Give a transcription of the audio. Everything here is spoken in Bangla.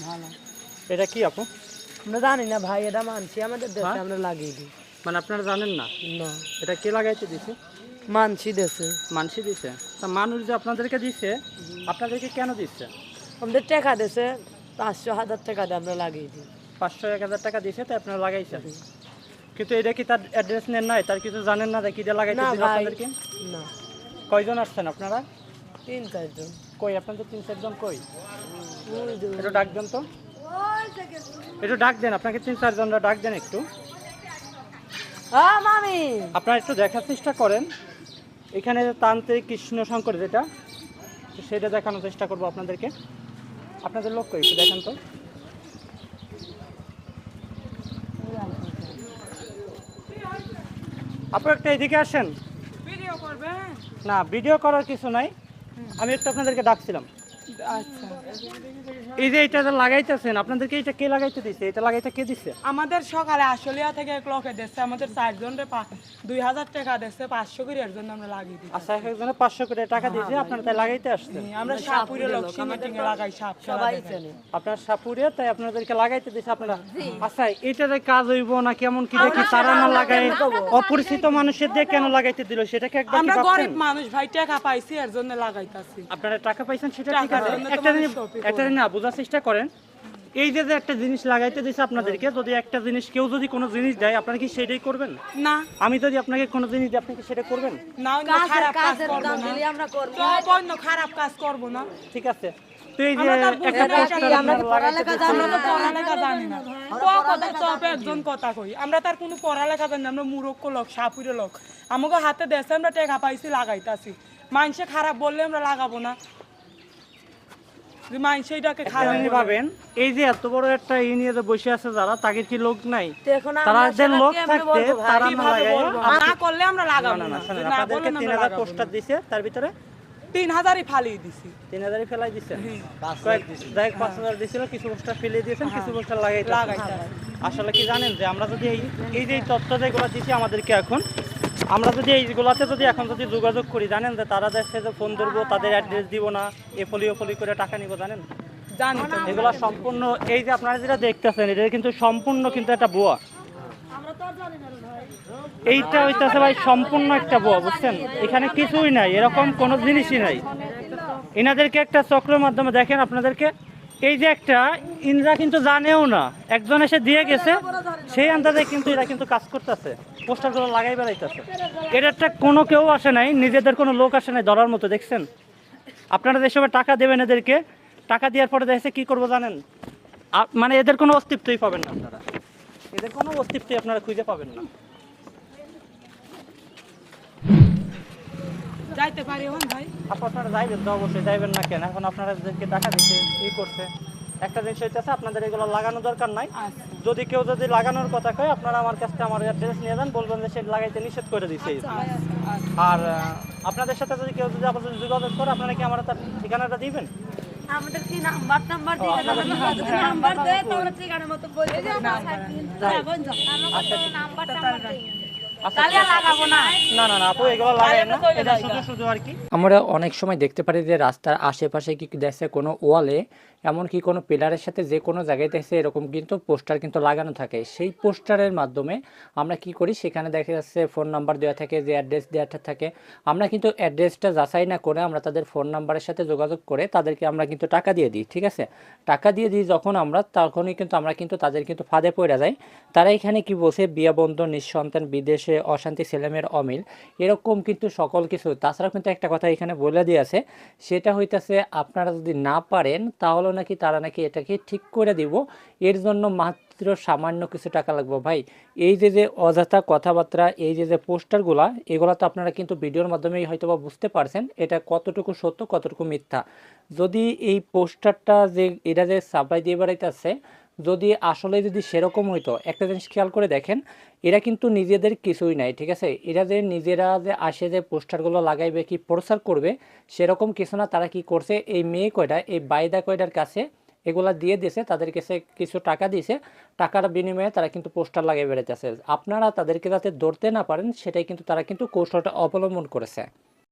ভালো। এটা কি আপু? আমরা জানি না ভাই, এটা মানছি আমাদের দেশে, হ্যাঁ? আমরা লাগিয়ে দিই। মানে আপনারা জানেন না না, এটা কে লাগাইতে দিছে? মানছি দেশে। মানুষই দিছে। তা মানুষ যে আপনাদেরকে দিছে, আপনাদেরকে কেন দিচ্ছে? আমাদের টাকা দেশে 500,000 টাকা দিয়ে আমরা লাগিয়ে দিই। 500-1000 টাকা দিছে তাই আপনারা লাগাইছেন। কিন্তু এটা কি তার অ্যাড্রেস নেন নাই, তার কিছু জানেন না যে কি দিয়ে লাগাইতে না দিল ভাই, আপনাদেরকে? না, কয়জন আসছেন আপনারা? 3-4 জন। কই আপনাদের 3-4 জন কই? ওই যে, একটু ডাক দেন তো। একটু ডাক দেন, আপনাকে 3-4 জনরা ডাক দেন একটু। মামি। আপনারা একটু দেখার চেষ্টা করেন। এখানে যে তান্ত্রিক কৃষ্ণ শঙ্কর যেটা, তো সেটা দেখানোর চেষ্টা করবো আপনাদেরকে। আপনাদের লোক কই একটু দেখেন তো। আপনারা একটু এদিকে আসেন। ভিডিও করবেন? না, ভিডিও করার কিছু নাই, আমি একটু আপনাদেরকে ডাকছিলাম। আচ্ছা, এই যে এটা যে লাগাইতেছেন, আপনাদেরকে এটা কে লাগাইতে দিছে? এটা লাগাইতে কে দিছে? আমাদের সকালে আশুলিয়া থেকে এক লোকে দিচ্ছে, আমাদের 4 জনের 2000 টাকা দিচ্ছে, 500 করে এর জন্য আমরা লাগিয়ে দিই। আচ্ছা, একজনে 500 করে টাকা দিয়েছে, আপনারা তাই লাগাইতে আসছেন। আমরা সাপুরে লোক সিমেন্টিং এ লাগাই, সাপ সবাই চেনে। আপনার সাপুরে তাই আপনাদেরকে লাগাইতে দিছে আপনারা। আচ্ছা, এটারে কাজ হইব না কেমন কি দেখি তারা না লাগাই অপরিচিত মানুষের দিয়ে কেন লাগাইতে দিল সেটাকে একবার কি আমরা ভাবছেন? গরিব মানুষ ভাই, টাকা পাইছি এর জন্য লাগাইতাছি। আপনারা টাকা পাইছেন সেটা ঠিক টাকার আছে, জন্য তো একটা মানুষ জিনিস shopping একটা জিনিস না বোঝার চেষ্টা করেন। এই যে যে একটা জিনিস লাগাইতে দিছে আপনাদেরকে, যদি একটা জিনিস কেউ যদি কোনো জিনিস দেয় আপনারা কি সেটাই করবেন? না আমি যদি আপনাকে কোনো জিনিস দিই আপনি কি সেটা করবেন? না, অন্য খারাপ কাজ কাজের করব দাম না, দিলে আমরা করব। সব অন্য খারাপ কাজ করব না। ঠিক আছে, তো এই যে আমরা তার একটা বুঝতে পোস্টার পারি, আমরা আপনারা কি লাগাইতে পড়ালেখা দিছে, জানি আমরা তো পড়ালেখা জানি না, কথা চপে একজন কথা কই, আমরা তার কোনো পড়ালেখা জানি না, আমরা মূর্খ লোক, সাপুরে লোক। আমাকে হাতে দেশে আমরা টাকা পাইছি লাগাইতাছি, মানুষে খারাপ বললে আমরা লাগাবো না। যে মানুষে এটাকে একটা খারাপ জিনিস বলে। ভাবেন, এই যে এত বড় একটা ই নিয়ে যে বসে আছে যারা, তাদের কি লোক নাই? তো এখন তারা আমরা যে সেটা লোক কেমনে থাকতে বলবো ভাই? তারা না কিভাবে লাগায় বলবো? না করলে আমরা না লাগাবো না না, না শোনেন, যে না আপনাদেরকে বললে আমরা 3000 লাগাবো পোস্টার না। দিছে, তার ভিতরে 3000ই ফালিয়ে দিছি। 3000ই ফেলাই দিছে। কয়েক 5000 দিছিল, কিছু পোস্টার ফেলে দিয়েছেন, কিছু পোস্টার লাগাইতে লাগাইতে আসলে কি জানেন যে আমরা যদি এই যে তথ্য যেগুলো দিছি আমাদেরকে এখন, আমরা যদি এইগুলাতে যদি এখন যদি যোগাযোগ করি, জানেন যে তারা দেশে যে ফোন ধরবো, তাদের অ্যাড্রেস দিব না, এ ফলি করে টাকা নিব, জানেন? জানি তো। এগুলা সম্পূর্ণ, এই যে আপনারা যেটা দেখতেছেন এটা কিন্তু সম্পূর্ণ কিন্তু একটা ভুয়া। এইটা হইতেছে ভাই সম্পূর্ণ একটা ভুয়া, বুঝছেন? এখানে কিছুই নাই, এরকম কোনো জিনিসই নাই। এনাদেরকে একটা চক্রের মাধ্যমে দেখেন আপনাদেরকে, এই যে একটা ইনরা কিন্তু জানেও না, একজন এসে দিয়ে গেছে, সেই আন্দাজে কিন্তু এরা কিন্তু কাজ করতেছে, পোস্টারগুলো লাগাই বেড়াইতেছে। এর একটা কোনো কেউ আসে নাই, নিজেদের কোনো লোক আসে নাই ধরার মতো, দেখছেন? আপনারা যে সময় টাকা দেবেন এদেরকে, টাকা দেওয়ার পরে দেখছে কি করবো জানেন? মানে এদের কোনো অস্তিত্বই পাবেন না আপনারা, এদের কোনো অস্তিত্বই আপনারা খুঁজে পাবেন না। যাইতে পারি এখন ভাই? আপনারা যাইবেন তো, অবশ্যই যাইবেন না কেন? এখন আপনারা যাদেরকে টাকা দিতে ই করছে, একটা জিনিস হইতেছে আপনাদের এগুলো লাগানো দরকার নাই। আচ্ছা। যদি কেউ যদি লাগানোর কথা কয়, আপনারা আমার কাছ থেকে আমার অ্যাড্রেস নিয়ে যান, বলবেন যে সে লাগাইতে নিষেধ করে দিচ্ছে। আর আপনাদের সাথে যদি কেউ যদি আবার যদি যোগাযোগ করে, আপনারা কি আমার তার ঠিকানাটা দিবেন? আমাদের কি নাম্বার দিয়ে দেন, নাম্বার দেয় তো আমরা ঠিকানা মতো বলে দেব। তাহলে লাগাবো না। না না না আপু, এগুলো লাগাই না, এটা শুধু শুধু আর কি। আমরা অনেক সময় দেখতে পারি যে রাস্তার আশেপাশে কি দেখছে কোনো ওয়ালে, এমনকি কোনো পিলারের সাথে যে কোনো জায়গায় দেখছে এরকম কিন্তু পোস্টার কিন্তু লাগানো থাকে। সেই পোস্টারের মাধ্যমে আমরা কি করি, সেখানে দেখা যাচ্ছে ফোন নাম্বার দেওয়া থাকে, যে অ্যাড্রেস দেওয়া থাকে, আমরা কিন্তু অ্যাড্রেসটা যাচাই না করে আমরা তাদের ফোন নাম্বারের সাথে যোগাযোগ করে তাদেরকে আমরা কিন্তু টাকা দিয়ে দিই। ঠিক আছে, টাকা দিয়ে দিই যখন আমরা, তখনই কিন্তু আমরা কিন্তু তাদের কিন্তু ফাঁদে পড়ে যাই। তারা এখানে কি বলছে, বিয়ে বন্ধ, নিঃসন্তান, বিদেশে অশান্তি, ছেলেমেয়ের অমিল, এরকম কিন্তু সকল কিছু। তাছাড়া কিন্তু একটা কথা এখানে বলে দিয়েছে, সেটা হইতেছে আপনারা যদি না পারেন তাহলে নাকি তারা নাকি এটাকে ঠিক করে দিব, এর জন্য মাত্র সামান্য কিছু টাকা লাগবে। ভাই, এই যে অযথা কথাবার্তা, এই যে পোস্টারগুলা, এগুলো তো আপনারা কিন্তু ভিডিওর মাধ্যমেই হয়তো বা বুঝতে পারছেন এটা কতটুকু সত্য কতটুকু মিথ্যা। যদি এই পোস্টারটা যে এটা যে সাপ্লাই দিয়ে বেড়াইতেছে, যদি আসলে যদি সেরকম হইতো, একটা জিনিস খেয়াল করে দেখেন, এরা কিন্তু নিজেদের কিছুই নাই। ঠিক আছে, এরা যে নিজেরা যে আসে যে পোস্টারগুলো লাগাইবে, কি প্রচার করবে, সেরকম কিছু না। তারা কি করছে, এই মেয়ে কয়টা, এই বাইদা কয়টার কাছে এগুলা দিয়ে দিয়েছে, তাদের কাছে কিছু টাকা দিয়েছে, টাকার বিনিময়ে তারা কিন্তু পোস্টার লাগিয়ে বেড়াইতেছে। আপনারা তাদেরকে যাতে ধরতে না পারেন সেটাই কিন্তু তারা কিন্তু কৌশলটা অবলম্বন করেছে।